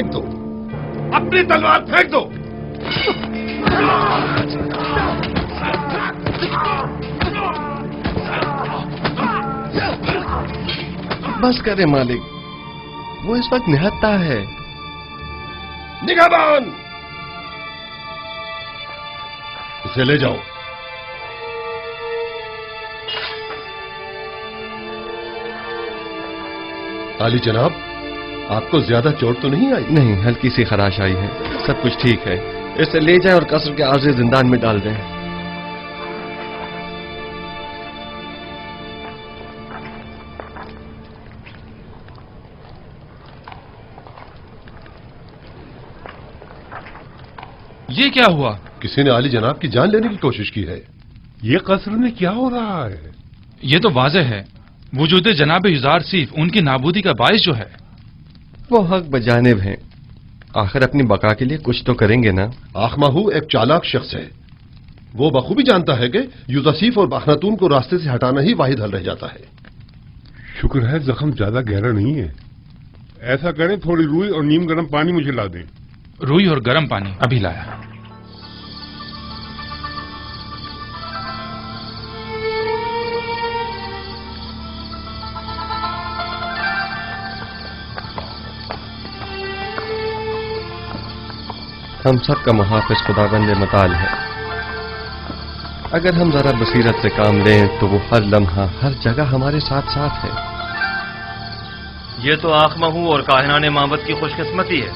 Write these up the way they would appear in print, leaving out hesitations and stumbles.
پھینک دو، اپنی تلوار پھینک دو۔ بس کرے مالک، وہ اس وقت نہتا ہے۔ نگہبان، اسے لے جاؤ۔ عالی جناب، آپ کو زیادہ چوٹ تو نہیں آئی؟ نہیں، ہلکی سی خراش آئی ہے، سب کچھ ٹھیک ہے۔ اسے لے جائیں اور قصر کے عارضی زندان میں ڈال دیں۔ یہ کیا ہوا؟ کسی نے عالی جناب کی جان لینے کی کوشش کی ہے۔ یہ قصر میں کیا ہو رہا ہے؟ یہ تو واضح ہے، وجود جناب یزار سیف ان کی نابودی کا باعث جو ہے۔ وہ حق بجانب ہیں، آخر اپنی بقا کے لیے کچھ تو کریں گے نا۔ آخماہو ایک چالاک شخص ہے، وہ بخوبی جانتا ہے کہ یوزاسیف اور باخناتون کو راستے سے ہٹانا ہی واحد حل رہ جاتا ہے۔ شکر ہے زخم زیادہ گہرا نہیں ہے۔ ایسا کریں، تھوڑی روئی اور نیم گرم پانی مجھے لا دیں۔ روئی اور گرم پانی ابھی لایا۔ ہم سب کا محافظ خداوند متعال ہے، اگر ہم ذرا بصیرت سے کام لیں تو وہ ہر لمحہ ہر جگہ ہمارے ساتھ ساتھ ہے۔ یہ تو آخمہو اور کاہنان مابت کی خوش قسمتی ہے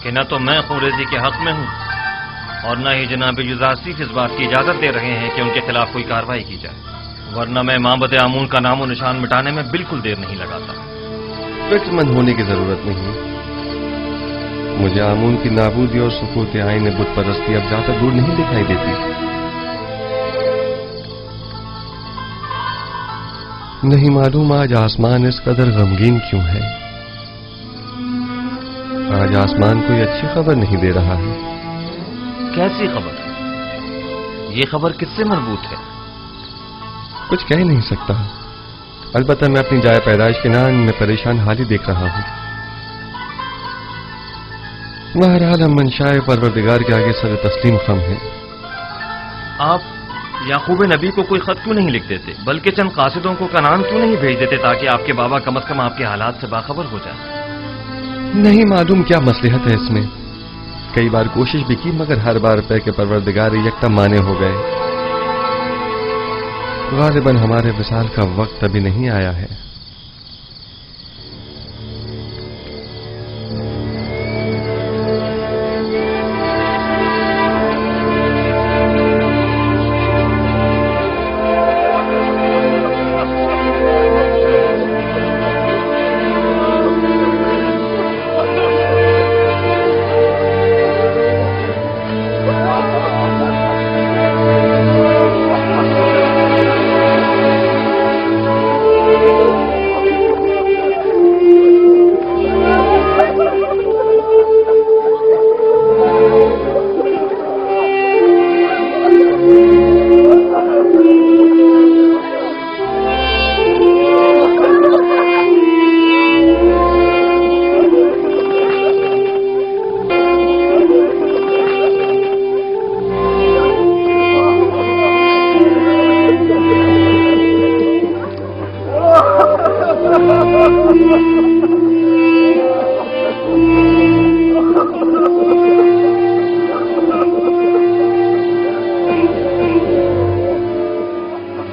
کہ نہ تو میں خونریزی کے حق میں ہوں اور نہ ہی جناب یزاسیف اس بات کی اجازت دے رہے ہیں کہ ان کے خلاف کوئی کارروائی کی جائے، ورنہ میں مابت آمون کا نام و نشان مٹانے میں بالکل دیر نہیں لگاتا۔ فکر مند ہونے کی ضرورت نہیں، مجھے آمون کی نابودی اور سقوط آئین بت پرستی اب زیادہ دور نہیں دکھائی دیتی۔ نہیں معلوم آج آسمان اس قدر غمگین کیوں ہے۔ آج آسمان کوئی اچھی خبر نہیں دے رہا ہے۔ کیسی خبر؟ یہ خبر کس سے مربوط ہے؟ کچھ کہہ نہیں سکتا، البتہ میں اپنی جائے پیدائش کے نام میں پریشان حالی دیکھ رہا ہوں۔ بہرحال ہم منشائے پروردگار کے آگے سر تسلیم خم ہیں۔ آپ یعقوب نبی کو کوئی خط کیوں نہیں لکھ دیتے، بلکہ چند قاصدوں کو کنعان کیوں نہیں بھیج دیتے تاکہ آپ کے بابا کم از کم آپ کے حالات سے باخبر ہو جائیں؟ نہیں معلوم کیا مصلحت ہے اس میں، کئی بار کوشش بھی کی مگر ہر بار پہ کہ پروردگار یکتا مانے ہو گئے۔ غالباً ہمارے وصال کا وقت ابھی نہیں آیا ہے۔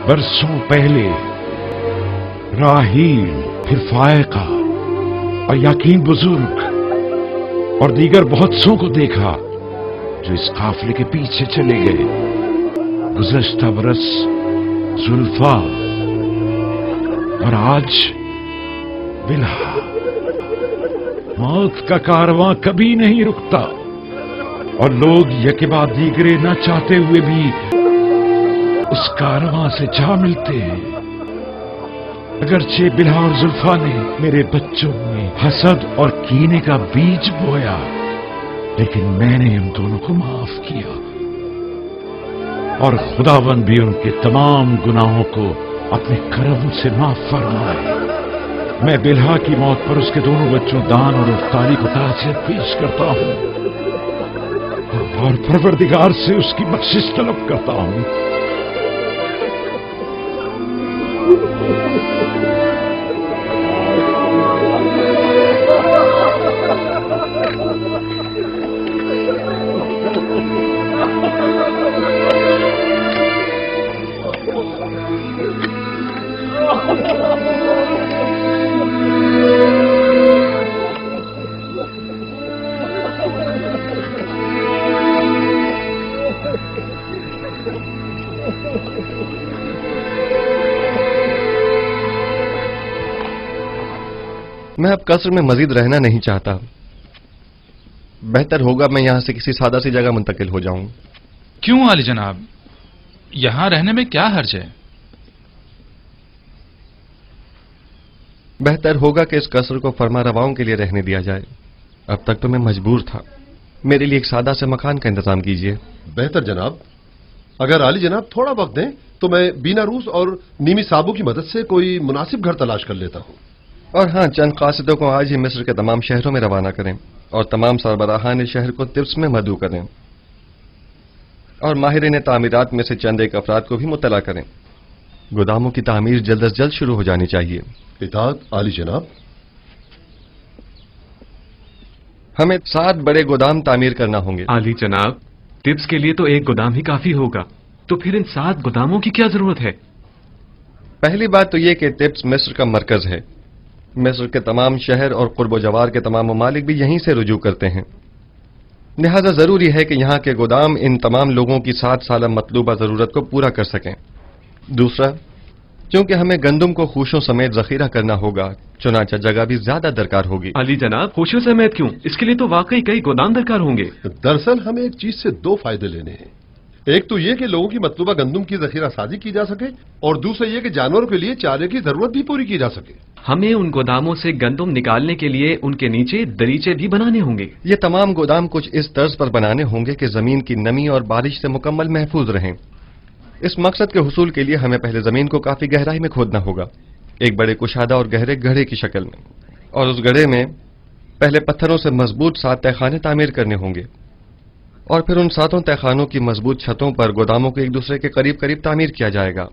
برسوں پہلے راہیل، پھر فائقہ اور یقین بزرگ اور دیگر بہت سو کو دیکھا جو اس قافلے کے پیچھے چلے گئے۔ گزشتہ برس زلفا اور آج بلہا۔ موت کا کارواں کبھی نہیں رکتا اور لوگ یکے بعد دیگرے نہ چاہتے ہوئے بھی اس کارواں سے جا ملتے ہیں۔ اگرچہ بلہا اور زلفا نے میرے بچوں میں حسد اور کینے کا بیج بویا، لیکن میں نے ان دونوں کو معاف کیا اور خداوند بھی ان کے تمام گناہوں کو اپنے کرم سے معاف فرمائے۔ मैं बिलहा की मौत पर उसके दोनों बच्चों दान और इफ्तारी को ताज़ियत पेश करता हूं और परवरदिगार से उसकी बख्शिश तलब करता हूं। मैं अब कस्र में मजीद रहना नहीं चाहता। बेहतर होगा मैं यहां से किसी सादा सी जगह मुंतकिल हो जाऊं। क्यों आली जनाब, यहां रहने में क्या हर्ज है? बेहतर होगा कि इस कस्र को फरमा रवाओं के लिए रहने दिया जाए। अब तक तो मैं मजबूर था। मेरे लिए एक सादा से मकान का इंतजाम कीजिए। बेहतर जनाब, अगर आली जनाब थोड़ा वक्त दें तो मैं बीना रूस और नीमी साबू की मदद से कोई मुनासिब घर तलाश कर लेता हूं। और हां, चंद कासिदों को आज ही मिस्र के तमाम शहरों में रवाना करें और तमाम सरबराहान शहर को तिब्स में मदऊ करें और माहिरीन तामीरात में से चंद एक अफराद को भी मुत्तला करें। गोदामों की तामीर जल्द अज जल्द शुरू हो जानी चाहिए। इताअत आली जनाब। हमें 7 बड़े गोदाम तामीर करना होंगे। आली जनाब, तिब्स के लिए तो एक गोदाम ही काफी होगा, तो फिर इन 7 गोदामों की क्या जरूरत है? पहली बात तो यह कि तिब्स मिस्र का मरकज है। मिस्र के तमाम शहर और कुर्ब जवार के तमाम ममालिक भी यहीं से रुजू करते हैं। लिहाजा जरूरी है कि यहाँ के गोदाम इन तमाम लोगों की 7 साल मतलूबा जरूरत को पूरा कर सकें। दूसरा, क्योंकि हमें गंदम को खूशों समेत जखीरा करना होगा, चुनाचा जगह भी ज्यादा दरकार होगी। अली जनाब, खुशियों समेत क्यों? इसके लिए तो वाकई कई गोदाम दरकार होंगे। दरअसल हमें एक चीज से 2 फायदे लेने हैं। एक तो यह कि लोगों की मतलूबा गंदम की जखीरा साजी की जा सके और दूसरा यह कि जानवरों के लिए चारे की जरूरत भी पूरी की जा सके। हमें उन गोदामों से गंदम निकालने के लिए उनके नीचे दरीचे भी बनाने होंगे। ये तमाम गोदाम कुछ इस तर्ज पर बनाने होंगे कि जमीन की नमी और बारिश से मुकम्मल महफूज रहें। इस मकसद के हुसूल के लिए हमें पहले जमीन को काफी गहराई में खोदना होगा, एक बड़े कुशादा और गहरे गड्ढे की शक्ल में, और उस गड्ढे में पहले पत्थरों से मजबूत 7 तहखाने तामीर करने होंगे और फिर उन 7 तहखानों की मजबूत छतों पर गोदामों को एक दूसरे के करीब करीब तामीर किया जाएगा।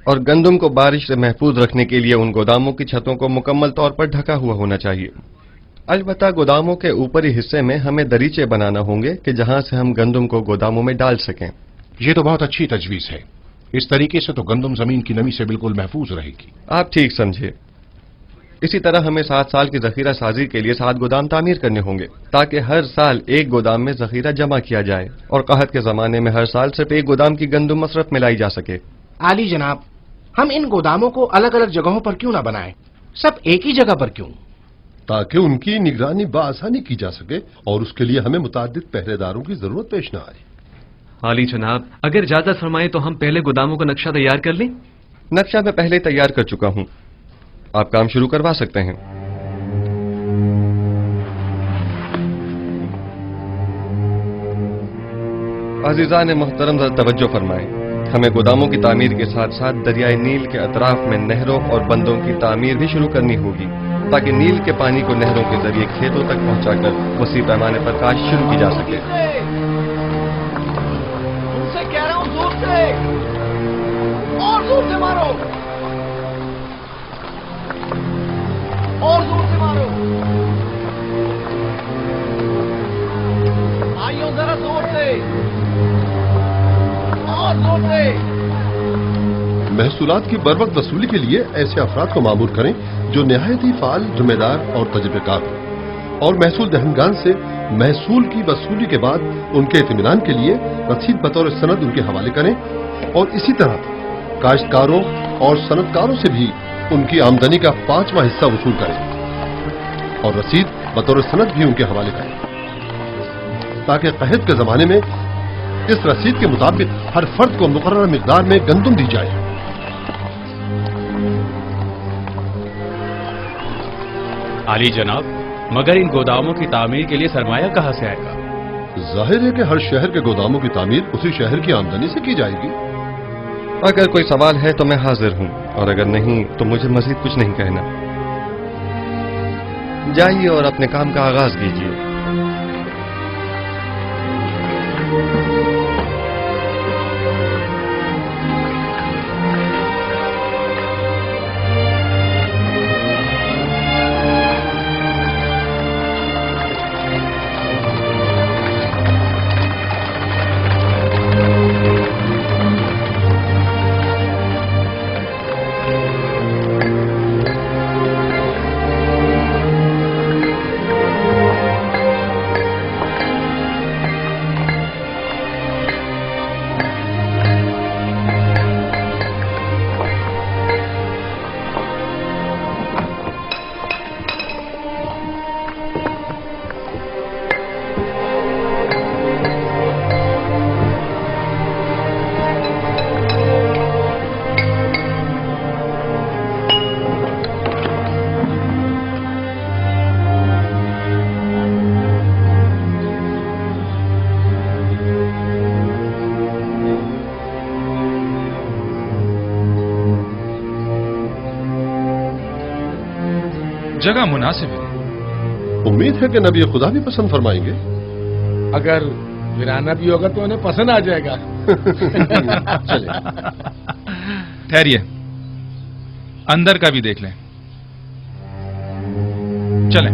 और गंदम को बारिश से महफूज रखने के लिए उन गोदामों की छतों को मुकम्मल तौर पर ढका हुआ होना चाहिए। अलबत्ता गोदामों के ऊपरी हिस्से में हमें दरीचे बनाना होंगे कि जहां से हम गंदम को गोदामों में डाल सकें। ये तो बहुत अच्छी तजवीज है। इस तरीके से तो गंदम जमीन की नमी से बिल्कुल महफूज रहेगी। आप ठीक समझे। इसी तरह हमें 7 साल की जखीरा साजी के लिए 7 गोदाम तामीर करने होंगे ताकि हर साल एक गोदाम में जखीरा जमा किया जाए और कहत के जमाने में हर साल सिर्फ एक गोदाम की गंदम मसरफ मिलाई जा सके। आली जनाब, हम इन गोदामों को अलग अलग जगहों पर क्यों ना बनाएं? सब एक ही जगह पर क्यों? ताकि उनकी निगरानी बआसानी की जा सके और उसके लिए हमें मुताद्दिद पहरेदारों की जरूरत पेश न आए। आली जनाब, अगर इजाजत फरमाएं तो हम पहले गोदामों का नक्शा तैयार कर लें। नक्शा मैं पहले तैयार कर चुका हूं, आप काम शुरू करवा सकते हैं। अजीजा ने मोहतरम जरा तवज्जो फरमाएं। हमें गोदामों की तामीर के साथ साथ दरियाए नील के अतराफ में नहरों और बंदों की तामीर भी शुरू करनी होगी ताकि नील के पानी को नहरों के जरिए खेतों तक पहुंचाकर वसी पैमाने पर काश शुरू की जा सके। उनसे कह रहा हूं, जोर से और जोर से मारो, और जोर से मारो। आइयो जरा जोर से और जोर से। महसूलात की बरवक्त वसूली के लिए ऐसे अफराद को मामूर करें जो निहायत ही फाल, जिम्मेदार और तजुर्बेकार हो और महसूल दहनगान से महसूल की वसूली के बाद उनके इत्मीनान के लिए रसीद बतौर सनद उनके हवाले करें और इसी तरह काश्तकारों और सनदकारों से भी उनकी आमदनी का 5वां हिस्सा वसूल करें और रसीद बतौर सनद भी उनके हवाले करें ताकि कहत के जमाने में इस रसीद के मुताबिक हर फर्द को मुकर्रर मिकदार में गंदम दी जाए। आली जनाब, मगर इन गोदामों की तामीर के लिए सरमाया कहां से आएगा? जाहिर है कि हर शहर के गोदामों की तामीर उसी शहर की आमदनी से की जाएगी। अगर कोई सवाल है तो मैं हाजिर हूं और अगर नहीं तो मुझे मजीद कुछ नहीं कहना। جائیے اور اپنے کام کا آغاز کیجیے۔ جگہ مناسب ہے۔ امید ہے کہ نبی خدا بھی پسند فرمائیں گے۔ اگر ویرانہ بھی ہوگا تو انہیں پسند آ جائے گا۔ چلے ٹھہریے، اندر کا بھی دیکھ لیں۔ چلیں۔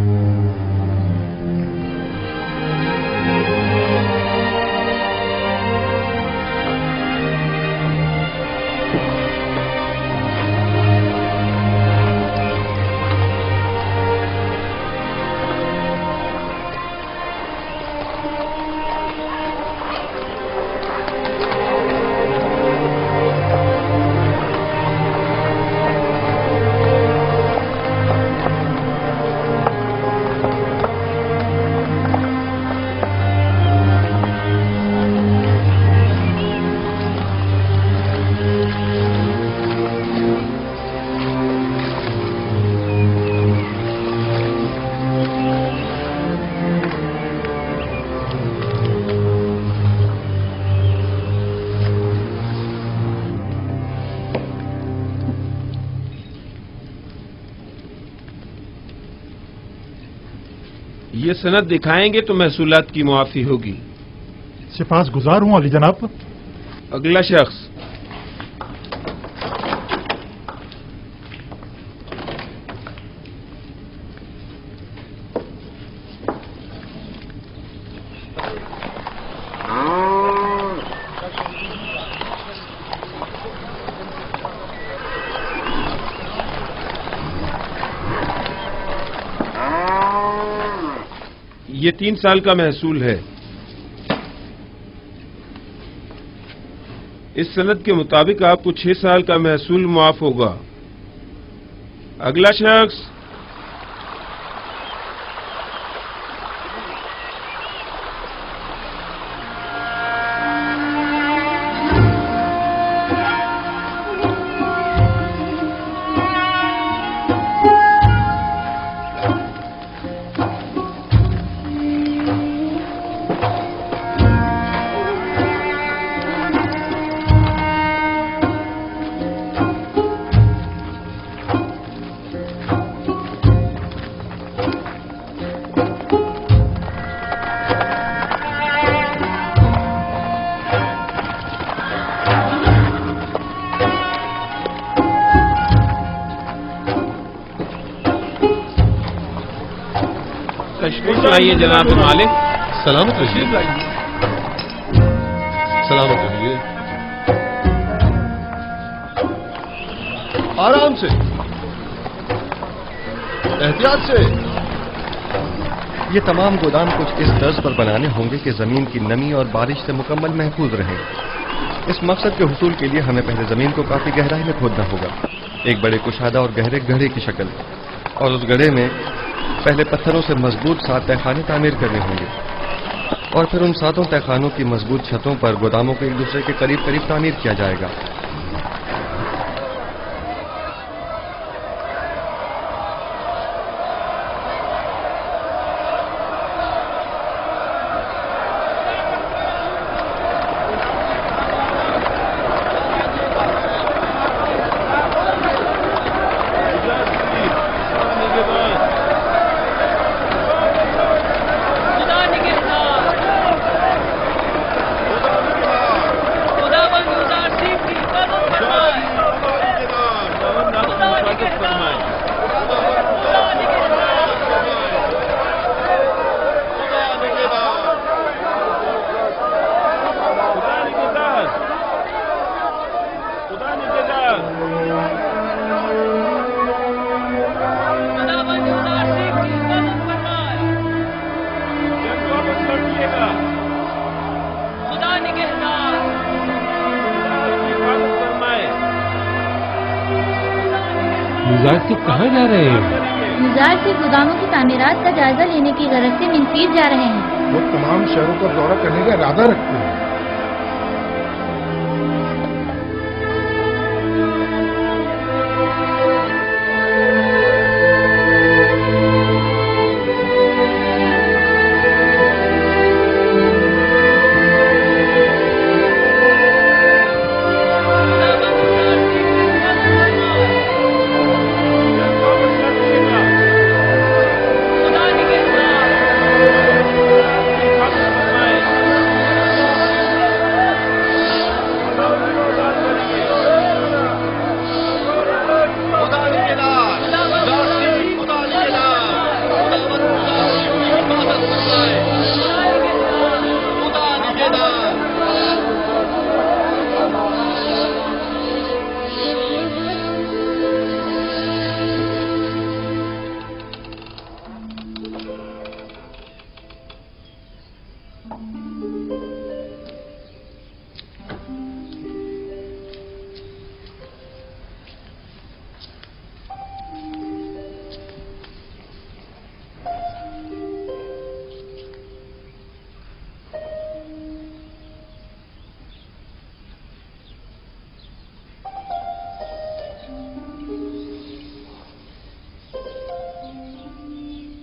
یہ سند دکھائیں گے تو محصولات کی معافی ہوگی۔ سپاس گزار ہوں علی جناب۔ اگلا شخص۔ یہ 3 سال کا محصول ہے۔ اس سند کے مطابق آپ کو 6 سال کا محصول معاف ہوگا۔ اگلا شخص۔ تشریف لائیے جناب مالک۔ سلامت رہیے، سلامت رہیے، آرام سے، احتیاط سے۔ یہ تمام گودام کچھ اس طرز پر بنانے ہوں گے کہ زمین کی نمی اور بارش سے مکمل محفوظ رہیں۔ اس مقصد کے حصول کے لیے ہمیں پہلے زمین کو کافی گہرائی میں کھودنا ہوگا، ایک بڑے کشادہ اور گہرے گڑھے کی شکل، اور اس گڑھے میں پہلے پتھروں سے مضبوط 7 تہخانے تعمیر کرنے ہوں گے، اور پھر ان 7 تہخانوں کی مضبوط چھتوں پر گوداموں کو ایک دوسرے کے قریب قریب تعمیر کیا جائے گا۔ युजारसिफ कहाँ जा रहे हैं? युजारसिफ गोदामों की तामीरात का जायजा लेने की गरज से मिनफीस जा रहे हैं। वो तमाम शहरों का दौरा करने का इरादा रखते हैं।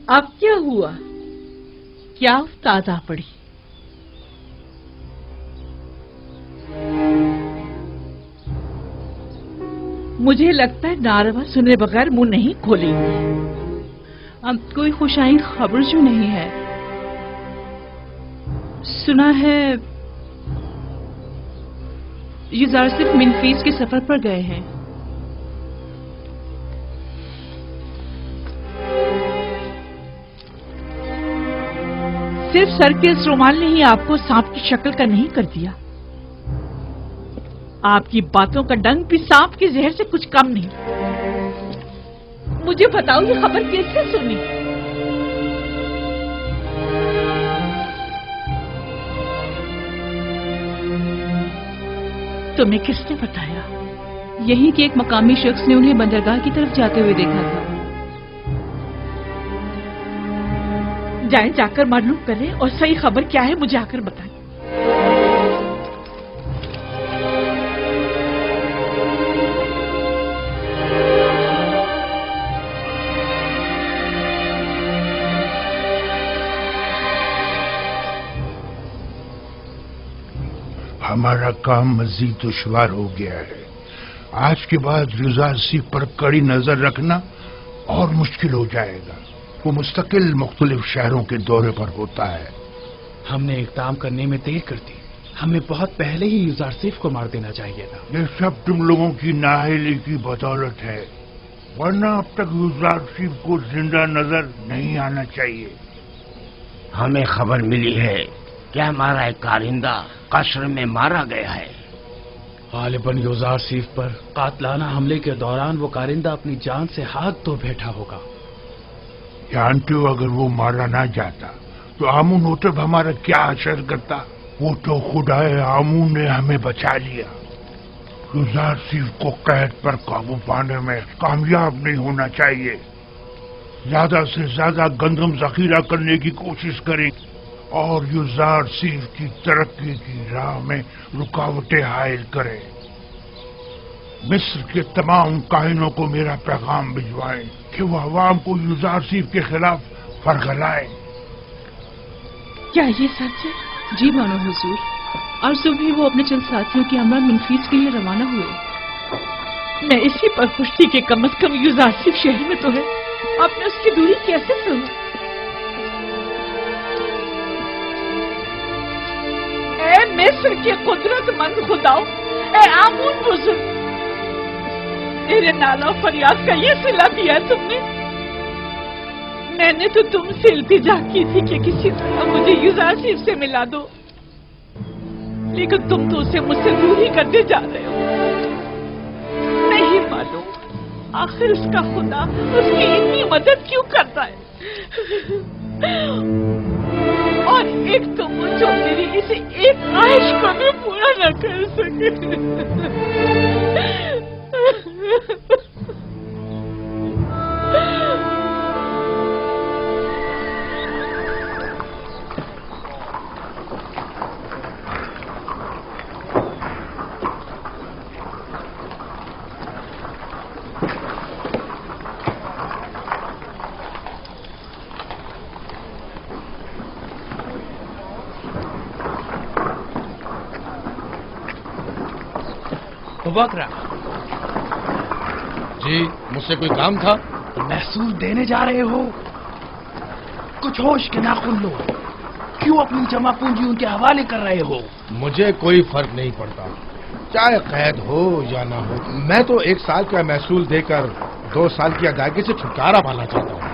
अब क्या हुआ? क्या ताजा पड़ी? मुझे लगता है नारवा सुने बगैर मुंह नहीं खोलेंगी। अब कोई खुशाइन खबर जो नहीं है। सुना है युजारसिफ मिनफीस के सफर पर गए हैं। सिर्फ सर के इस रुमाल ने ही आपको सांप की शक्ल का नहीं कर दिया। आपकी बातों का डंक भी सांप के जहर से कुछ कम नहीं। मुझे बताओ ये खबर कैसे सुनी? तुम्हें किसने बताया? यही कि एक मकामी शख्स ने उन्हें बंदरगाह की तरफ जाते हुए देखा था। जाएं, जाकर मालूम करें और सही खबर क्या है मुझे आकर बताएं। हमारा काम मजीद दुश्वार हो गया है। आज के बाद युजारसिफ पर कड़ी नजर रखना और मुश्किल हो जाएगा। वो मुस्तकिल मुख्तलिफ शहरों के दौरे पर होता है। हमने इक़दाम करने में देर कर दी। हमें बहुत पहले ही युजारसिफ को मार देना चाहिए था। ये सब तुम लोगों की नाअहली की बदौलत है, वरना अब तक युजारसिफ को जिंदा नजर नहीं आना चाहिए। हमें खबर मिली है कि हमारा एक कारिंदा कस्र में मारा गया है। गालिबन युजारसिफ पर कातलाना हमले के दौरान वो कारिंदा अपनी जान से हाथ धो बैठा होगा। जानते हो, अगर वो मारा ना जाता तो आमून होतब हमारा क्या असर करता। वो तो खुदाए आमून ने हमें बचा लिया। युजारसिफ को कैद पर काबू पाने में कामयाब नहीं होना चाहिए। ज्यादा से ज्यादा गंदम जखीरा करने की कोशिश करें और युजारसिफ की तरक्की की राह में रुकावटें हायल करें। मिस्र के तमाम काहिनों को मेरा पैगाम भिजवाएं कि वो अवाम को युजारसिफ के खिलाफ फरगलाएं। क्या ये सच है? जी मानो हुजूर। और सुबह वो अपने चंद साथियों की हमरा मिनफीस के लिए रवाना हुए। मैं इसी पर खुश थी कि कम से कम युजारसिफ शहर में तो है। आपने उसकी दूरी कैसे सुनी? ए मिस्र के कुदरतमंद खुदाओं, ए आमून बुजुर्ग, मेरे नाला फरियाद का ये सिला दिया तुमने। मैंने तो तुमसे इल्तिजा की थी कि किसी तरह मुझे युजारसिफ से मिला दो, लेकिन तुम तो उसे मुझसे दूर ही करते जा रहे हो। नहीं मालूम आखिर उसका खुदा उसकी इतनी मदद क्यों करता है। और एक तो वो जो मेरी इसे एक ख्वाहिश को भी पूरा न कर सके। بکرا جی مجھ سے کوئی کام تھا؟ محصول دینے جا رہے ہو؟ کچھ ہوش کے ناخن لو، کیوں اپنی جمع پونجی ان کے حوالے کر رہے ہو؟ مجھے کوئی فرق نہیں پڑتا، چاہے قید ہو یا نہ ہو، میں تو 1 سال کا محصول دے کر 2 سال کی ادائیگی سے چھٹکارا پانا چاہتا ہوں۔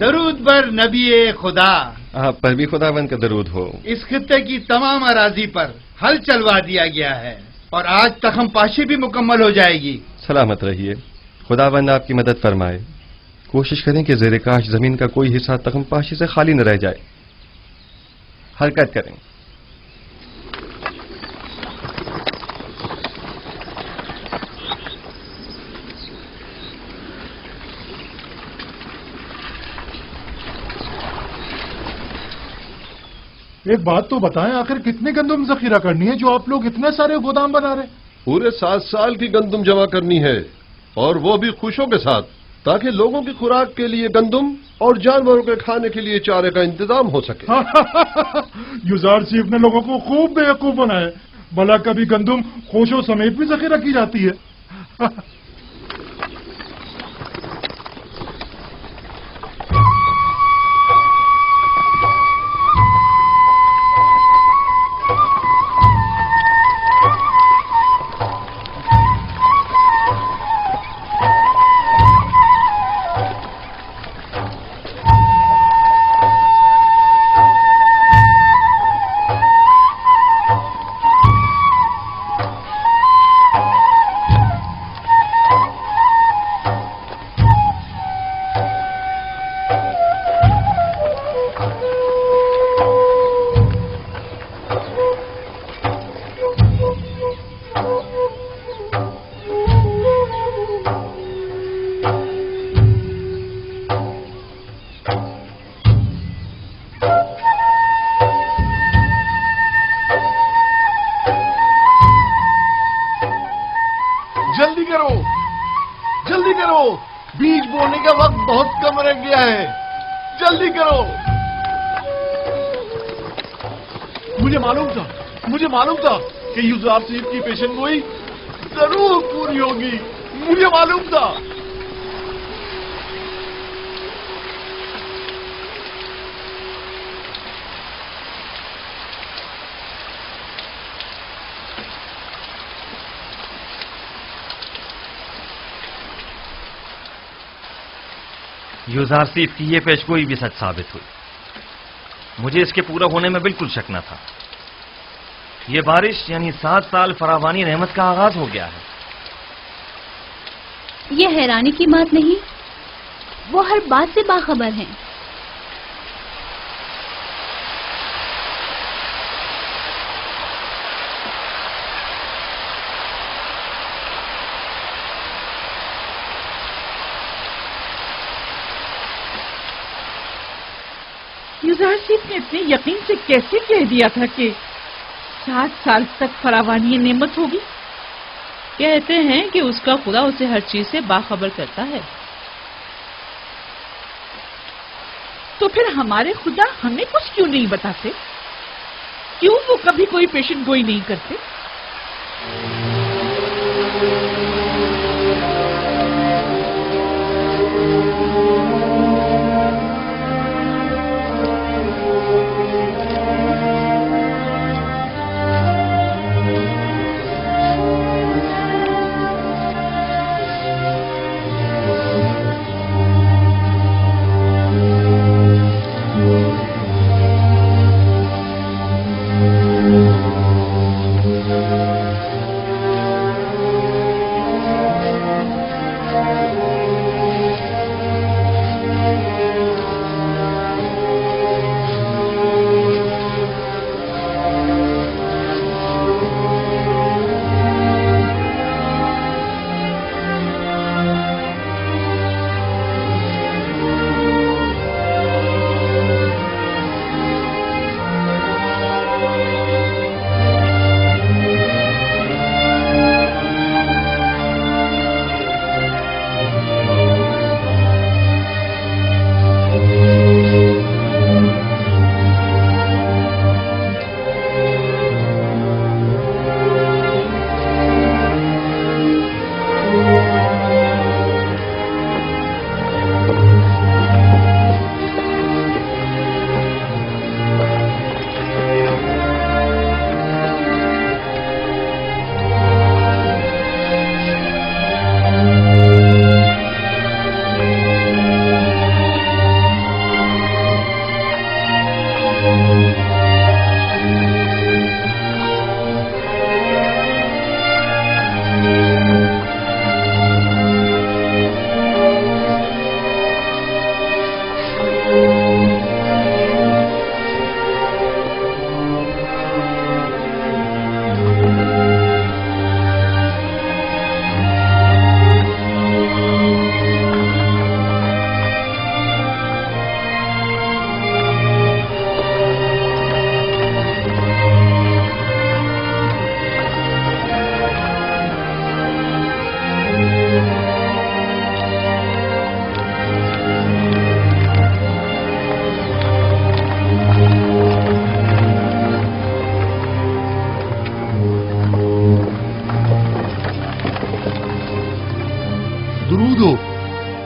درود بر نبی خدا، آپ پر بھی خداوند کا درود ہو۔ اس خطے کی تمام اراضی پر ہل چلوا دیا گیا ہے اور آج تخم پاشی بھی مکمل ہو جائے گی۔ سلامت رہیے، خداوند آپ کی مدد فرمائے۔ کوشش کریں کہ زیر کاش زمین کا کوئی حصہ تخم پاشی سے خالی نہ رہ جائے۔ حرکت کریں۔ ایک بات تو بتائیں، آخر کتنے گندم ذخیرہ کرنی ہے جو آپ لوگ اتنے سارے گودام بنا رہے؟ پورے 7 سال کی گندم جمع کرنی ہے، اور وہ بھی خوشوں کے ساتھ، تاکہ لوگوں کی خوراک کے لیے گندم اور جانوروں کے کھانے کے لیے چارے کا انتظام ہو سکے۔ یوزار چیف نے لوگوں کو خوب بیوقوف بنایا، بھلا کبھی گندم خوشوں سمیت بھی ذخیرہ کی جاتی ہے؟ جلدی کرو، بیج بونے کا وقت بہت کم رہ گیا ہے، جلدی کرو۔ مجھے معلوم تھا کہ یوزار چیف کی پیشن گوئی ضرور پوری ہوگی، مجھے معلوم تھا۔ یوزارسیف کی یہ پیشگوئی بھی سچ ثابت ہوئی۔ مجھے اس کے پورا ہونے میں بالکل شک نہ تھا۔ یہ بارش یعنی 7 سال فراوانی رحمت کا آغاز ہو گیا ہے۔ یہ حیرانی کی بات نہیں، وہ ہر بات سے باخبر ہیں۔ یزار صاحب نے اتنے یقین سے کیسے کہہ دیا تھا کہ 60 سال تک فراوانی نعمت ہوگی؟ کہتے ہیں کہ اس کا خدا اسے ہر چیز سے باخبر کرتا ہے. تو پھر ہمارے خدا ہمیں کچھ کیوں نہیں بتاتے؟ کیوں وہ کبھی کوئی پیشن گوئی نہیں کرتے؟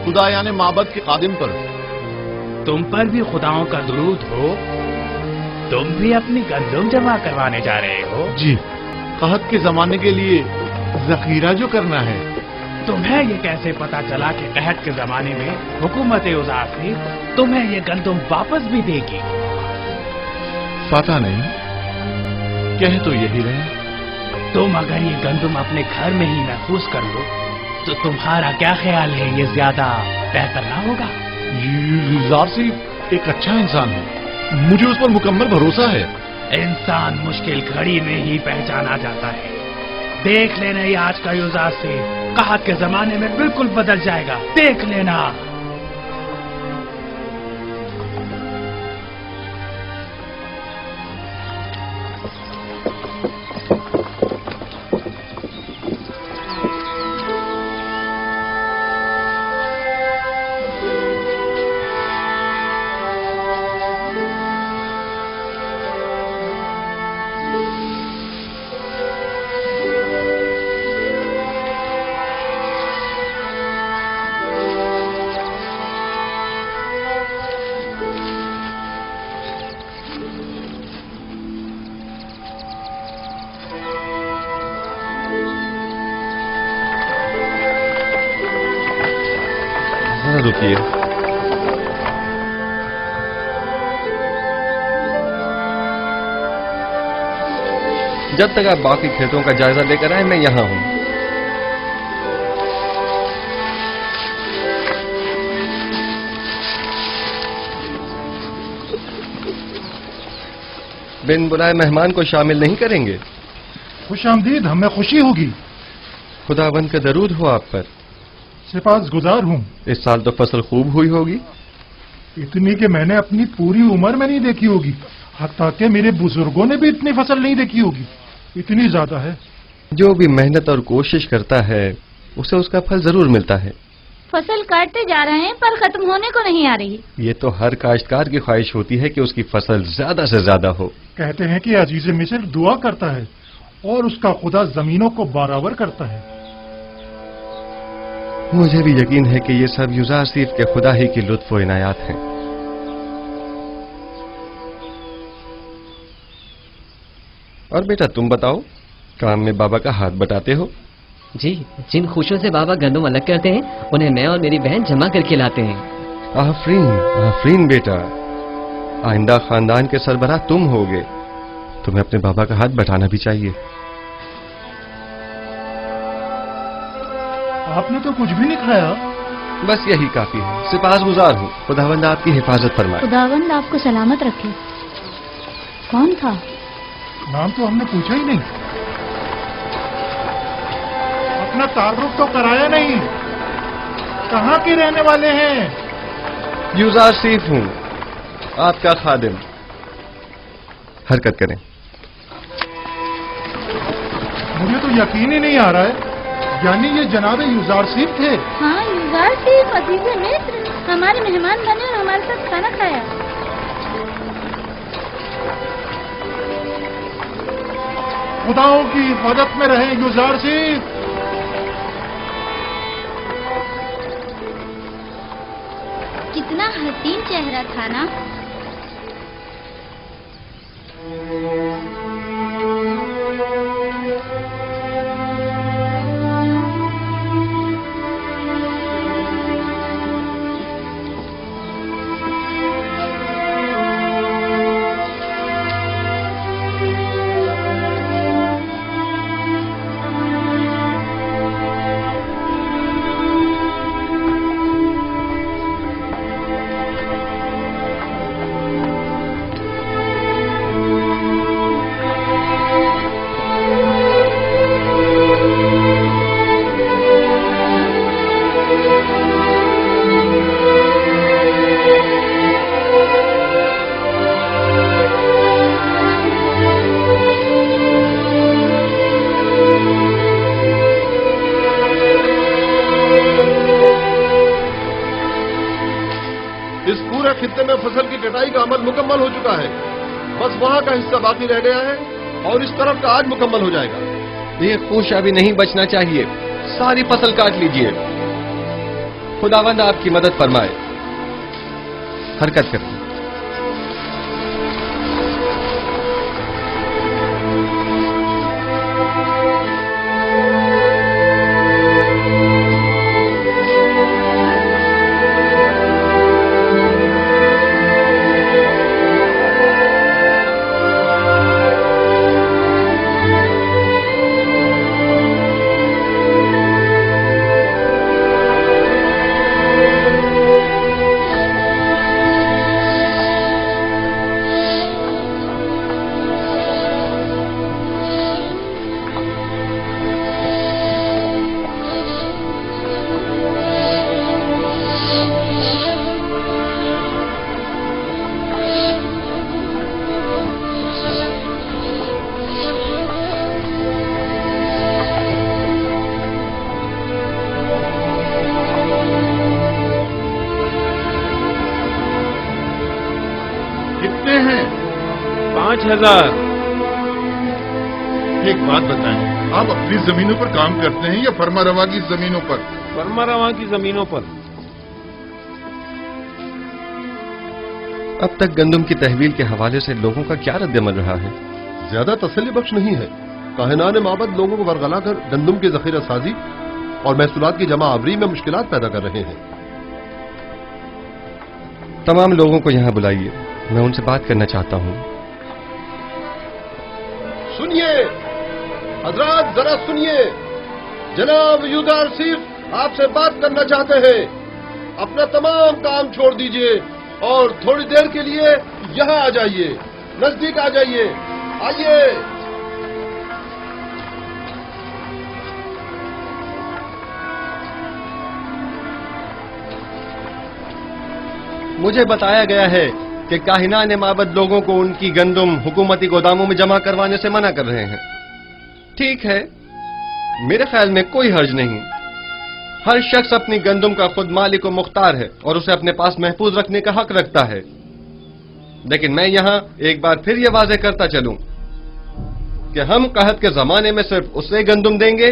خدا یعنی معبد کے خادم پر. تم پر بھی خداؤں کا درود ہو. تم بھی اپنی گندم جمع کروانے جا رہے ہو؟ جی، قحط کے زمانے کے لیے ذخیرہ جو کرنا ہے. تمہیں یہ کیسے پتا چلا کہ قحط کے زمانے میں حکومت یزار صاحب تمہیں یہ گندم واپس بھی دے گی؟ پتا نہیں، کہہ تو یہی رہے. تم اگر یہ گندم اپنے گھر میں ہی محفوظ کر لو تو تمہارا کیا خیال ہے، یہ زیادہ بہتر نہ ہوگا؟ یزار صاحب ایک اچھا انسان ہے، مجھے اس پر مکمل بھروسہ ہے. انسان مشکل گھڑی میں ہی پہچانا جاتا ہے. دیکھ لینا یہ آج کا یزار صاحب قحط کے زمانے میں بالکل بدل جائے گا. دیکھ لینا. رکیے. جب تک آپ باقی کھیتوں کا جائزہ لے کر آئے میں یہاں ہوں. بن بلائے مہمان کو شامل نہیں کریں گے؟ خوش آمدید، ہمیں خوشی ہوگی. خداوند کا درود ہو آپ پر. سپاس گزار ہوں. اس سال تو فصل خوب ہوئی ہوگی. इतनी कि मैंने अपनी पूरी उम्र में नहीं देखी होगी। हत्ता कि मेरे बुजुर्गों ने भी इतनी फसल नहीं देखी होगी। इतनी ज्यादा है। जो भी मेहनत और कोशिश करता है उसे उसका फल जरूर मिलता है। फसल काटते जा रहे हैं पर खत्म होने को नहीं आ रही। ये तो हर काश्तकार की ख्वाहिश होती है कि उसकी फसल ज्यादा से ज्यादा हो। कहते हैं कि अजीज मिस्र दुआ करता है और उसका खुदा जमीनों को बराबर करता है। मुझे भी यकीन है कि ये सब युजार सीफ के खुदा ही की लुत्फ व इनायात हैं। और बेटा तुम बताओ, काम में बाबा का हाथ बटाते हो? जी, जिन खुशियों से बाबा गंदम अलग करते हैं उन्हें मैं और मेरी बहन जमा करके लाते हैं। आफरीन आफरीन बेटा, आइंदा खानदान के सरबराह तुम होगे। तुम्हें अपने बाबा का हाथ बटाना भी चाहिए। आपने तो कुछ भी नहीं खाया। बस यही काफी है। सिपासगुजार हूँ। खुदावंद आपकी हिफाजत फरमाए। खुदावंद आपको सलामत रखे। कौन था? नाम तो हमने पूछा ही नहीं। अपना तारुफ तो कराया नहीं। कहाँ के रहने वाले हैं? युजार सीफ हूँ, आपका खादिम। हरकत करें। मुझे तो यकीन ही नहीं आ रहा है, यानी ये जनाब युजार सीफ थे। हाँ, युजार सीफ अजीज मिस्र हमारे मेहमान बने और हमारे साथ खाना खाया। खुदाओं की हिफाजत में रहे युजार सीफ। कितना हसीन चेहरा था ना। खित्ते में फसल की कटाई का अमल मुकम्मल हो चुका है। बस वहां का हिस्सा बाकी रह गया है और इस तरफ का आज मुकम्मल हो जाएगा। ये खुश अभी नहीं बचना चाहिए। सारी फसल काट लीजिए। खुदावंद आपकी मदद फरमाए। हरकत करें। कितने हैं? 5000। एक बात बताएं, आप अपनी जमीनों पर काम करते हैं या फरमा रवा की जमीनों पर? फरमा रवा की जमीनों पर। अब तक गंदम की तहवील के हवाले से लोगों का क्या रद्दमल रहा है? ज्यादा तसल्ली बख्श नहीं है। काहिनान माबद लोगों को बरगला कर गंदम की जखीरा साजी और महसूलात की जमा आवरी में मुश्किलात पैदा कर रहे हैं। तमाम लोगों को यहाँ बुलाइए, मैं उनसे बात करना चाहता हूँ। सुनिए हजरात, जरा सुनिए। जनाब युजार सीफ आपसे बात करना चाहते हैं। अपना तमाम काम छोड़ दीजिए और थोड़ी देर के लिए यहाँ आ जाइए, नजदीक आ जाइए। आइए। मुझे बताया गया है कि काहिनान माबद लोगों को उनकी गंदम हुकूमती गोदामों में जमा करवाने से मना कर रहे हैं। ठीक है, मेरे ख्याल में कोई हर्ज नहीं। हर शख्स अपनी गंदम का खुद मालिक व मुख्तार है और उसे अपने पास महफूज रखने का हक रखता है। लेकिन मैं यहां एक बार फिर यह वाज़ेह करता चलूं कि हम कहत के जमाने में सिर्फ उसे गंदम देंगे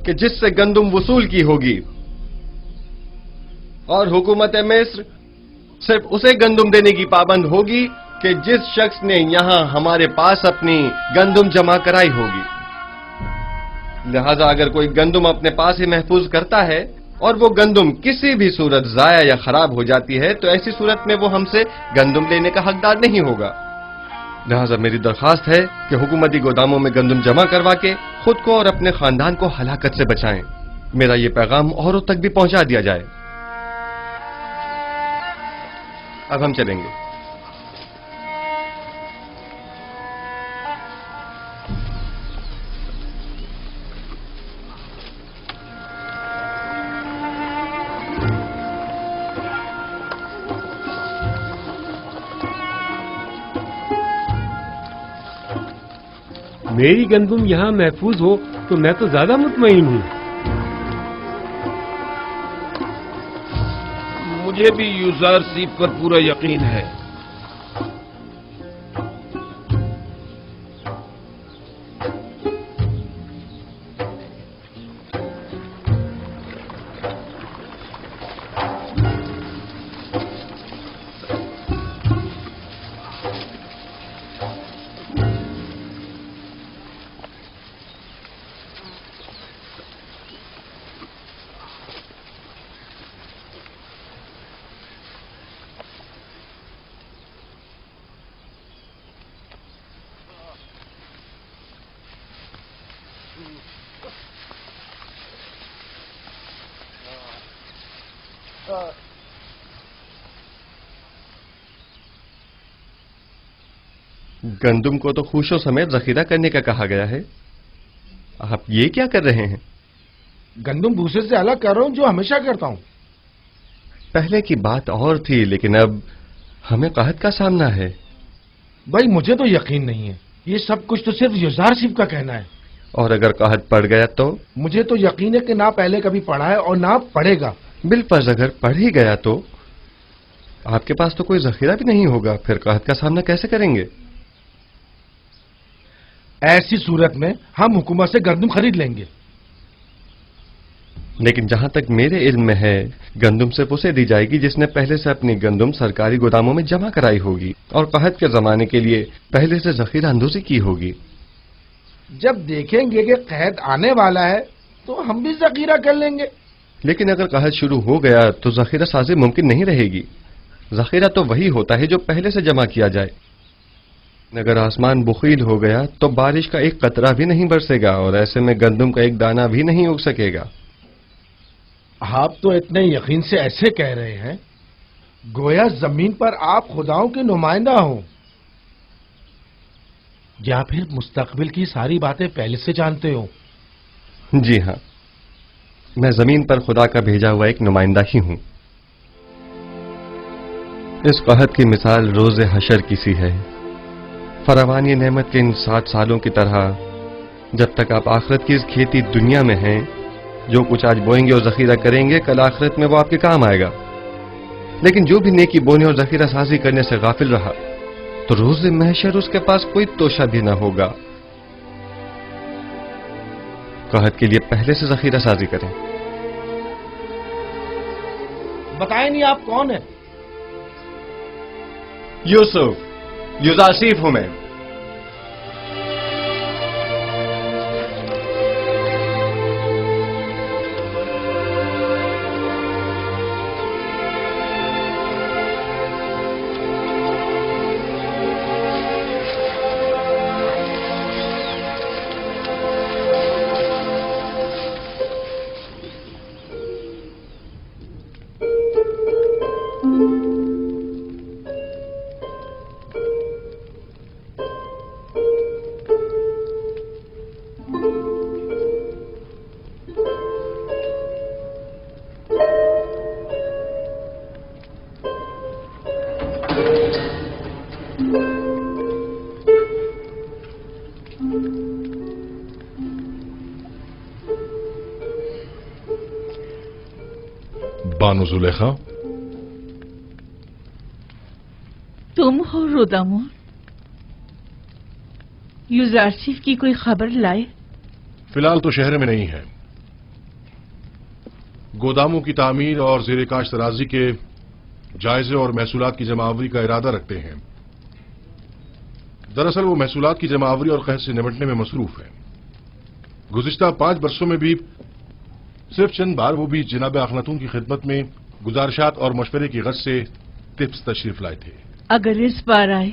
कि जिससे गंदम वसूल की होगी, और हुकूमत मिस्र सिर्फ उसे गंदम देने की पाबंद होगी कि जिस शख्स ने यहां हमारे पास अपनी गंदम जमा कराई होगी। लिहाजा अगर कोई गंदम अपने पास ही महफूज करता है और वो गंदम किसी भी सूरत जाया या खराब हो जाती है तो ऐसी सूरत में वो हमसे गंदम लेने का हकदार नहीं होगा। लिहाजा मेरी दरखास्त है कि हुकूमती गोदामों में गंदम जमा करवा के खुद को और अपने खानदान को हलाकत से बचाएं। मेरा ये पैगाम औरों तक भी पहुंचा दिया जाए। अब हम चलेंगे। मेरी गंदम यहाँ महफूज हो तो मैं तो ज्यादा मुतमईन हूँ। मुझे भी यूजारसीफ पर पूरा यकीन है। गंदम को तो खुशों समेत जखीरा करने का कहा गया है। आप ये क्या कर रहे हैं? गंदम भूसे से अलग कर रहा हूं, जो हमेशा करता हूं। पहले की बात और थी, लेकिन अब हमें कहत का सामना है। भाई मुझे तो यकीन नहीं है, ये सब कुछ तो सिर्फ यूजारसीफ का कहना है। और अगर कहत पड़ गया तो? मुझे तो यकीन है कि ना पहले कभी पढ़ा है और ना पढ़ेगा। बिलफर्ज अगर पढ़ ही गया तो आपके पास तो कोई जखीरा भी नहीं होगा, फिर कहत का सामना कैसे करेंगे? ऐसी सूरत में हम हुकूमत से गंदम खरीद लेंगे। लेकिन जहां तक मेरे इल्म में है, गंदम सिर्फ उसे दी जाएगी जिसने पहले से अपनी गंदम सरकारी गोदामों में जमा कराई होगी और कहत के जमाने के लिए पहले से जखीरा अंदोजी की होगी। जब देखेंगे कि कहत आने वाला है तो हम भी जखीरा कर लेंगे। लेकिन अगर कहत शुरू हो गया तो जखीरा साजी मुमकिन नहीं रहेगी। जखीरा तो वही होता है जो पहले से जमा किया जाए। अगर आसमान बुखील हो गया तो बारिश का एक कतरा भी नहीं बरसेगा और ऐसे में गंदम का एक दाना भी नहीं उग सकेगा। आप तो इतने यकीन से ऐसे कह रहे हैं गोया जमीन पर आप खुदाओं के नुमाइंदा हो, या फिर मुस्तकबिल की सारी बातें पहले से जानते हो? जी हाँ, मैं जमीन पर खुदा का भेजा हुआ एक नुमाइंदा ही हूं। इस कहत की मिसाल रोज़े हशर की सी है। फरावानी नेमत के इन 7 सालों की तरह जब तक आप आखिरत की इस खेती दुनिया में हैं, जो कुछ आज बोएंगे और जखीरा करेंगे कल आखिरत में वो आपके काम आएगा। लेकिन जो भी नेकी बोने और जखीरा साजी करने से गाफिल रहा तो रोज़े महशर उसके पास कोई तोशा भी ना होगा। कहत के लिए पहले से जखीरा साजी करें। बताएं नहीं आप कौन है? यूसुफ, यूजारसीफ हूं मैं। बानो जुलेखा, तुम हो रोदामोन? यूजारसीफ की कोई खबर लाए? फिलहाल तो शहर में नहीं है। गोदामों की तामीर और ज़ेर काश्त तराजी के जायजे और महसूलात की जमावरी का इरादा रखते हैं। दरअसल वो महसूलात की जमावरी और कहत से निपटने में मसरूफ है। गुज़िश्ता 5 बरसों में भी सिर्फ चंद बार, वो भी जनाब अखनातून की खिदमत में गुजारिशात और मशवरे की गर्ज से टिप्स तशरीफ लाए थे। अगर इस बार आए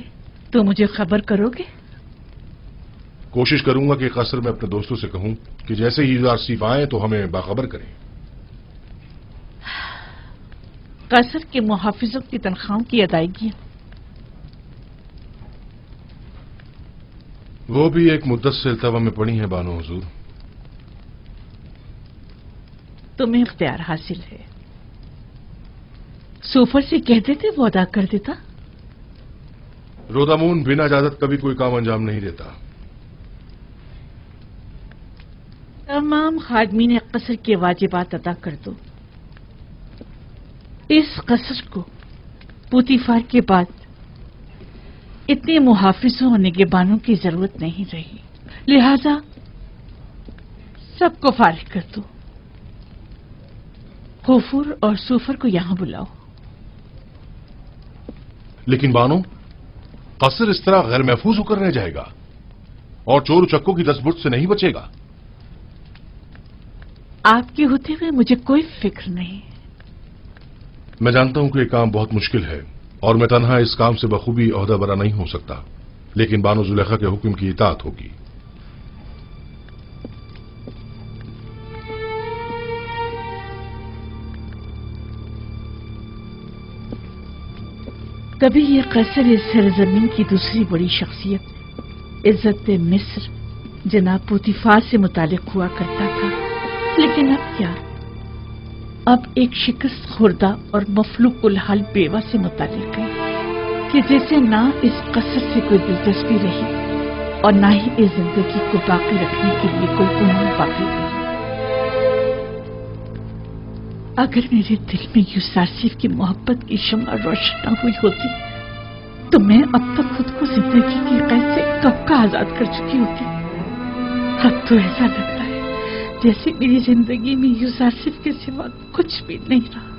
तो मुझे खबर करोगे? कोशिश करूंगा कि कसर में अपने दोस्तों से कहूं कि जैसे ही यूजारसीफ आए तो हमें बाखबर करें। कसर के मुहाफिजों की तनख्वाहों की अदायगी वो भी एक मुद्दत से इल्तवा में पड़ी है बानो हुजूर। तुम्हें इख्तियार हासिल है। सूफर से कह देते वो अदा कर देता। रोदामून बिना इजाजत कभी कोई काम अंजाम नहीं देता। तमाम खादमीन कसर के वाजिबात अदा कर दो। इस कसर को पुतीफार के बाद इतने मुहाफिजों और निगहबानों की जरूरत नहीं रही, लिहाजा सबको फारिग कर दो। हुफूर और सूफर को यहां बुलाओ। लेकिन बानो, कसर इस तरह गैर महफूज होकर रह जाएगा और चोर चक्कों की दस्तबुर्द से नहीं बचेगा। आपके होते हुए मुझे कोई फिक्र नहीं। मैं जानता हूं कि यह काम बहुत मुश्किल है और मैं तन्हा इस काम से बखूबी ओहदा बरा नहीं हो सकता, लेकिन बानो जुलेखा के हुक्म की इताअत होगी। कभी ये कसर इस सरजमीन की दूसरी बड़ी शख्सियत इज्जत मिस्र जनाब पुतीफार से मुतालिक हुआ करता था, लेकिन अब क्या? अब एक शिकस्त खुर्दा और मफलूक उल हाल बेवा से मुतालिक है कि जैसे ना इस कसर से कोई दिलचस्पी रही और ना ही इस जिंदगी को बाकी रखने के लिए कोई उम्मीद बाकी रही। अगर मेरे दिल में यूसुफ की मोहब्बत की शम्मा रोशन न हुई होती तो मैं अब तक खुद को जिंदगी की कैद से कब का आजाद कर चुकी होती। अब तो ऐसा लगता है जैसे मेरी जिंदगी में यूसुफ के सिवा कुछ भी नहीं रहा।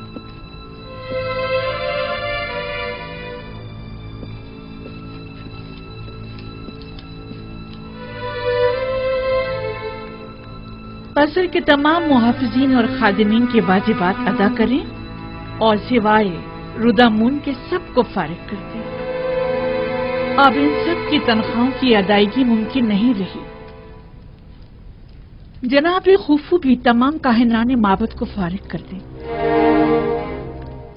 कसर के तमाम मुहाफिजीन और खादिमीन के वाजिबात अदा करें और सिवाय रुदामून के सबको फारिग कर दें। अब इन सब की तनख्वाहों की अदायगी मुमकिन नहीं रही। जनाब खुफू भी तमाम काहिनाने माबद को फारिग कर दें।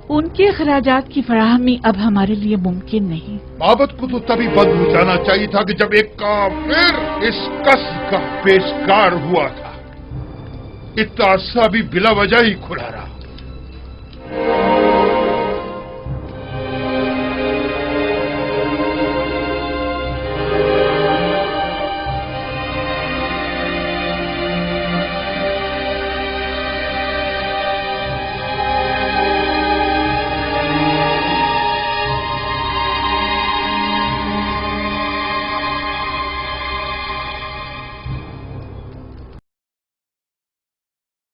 उनके अखराजात की फराहमी अब हमारे लिए मुमकिन नहीं। माबद को तो तभी बंद हो जाना चाहिए था कि जब एक काफिर इस कसर का पेशकार हुआ था। इतना अरसा भी बिला वजह ही खुला रहा।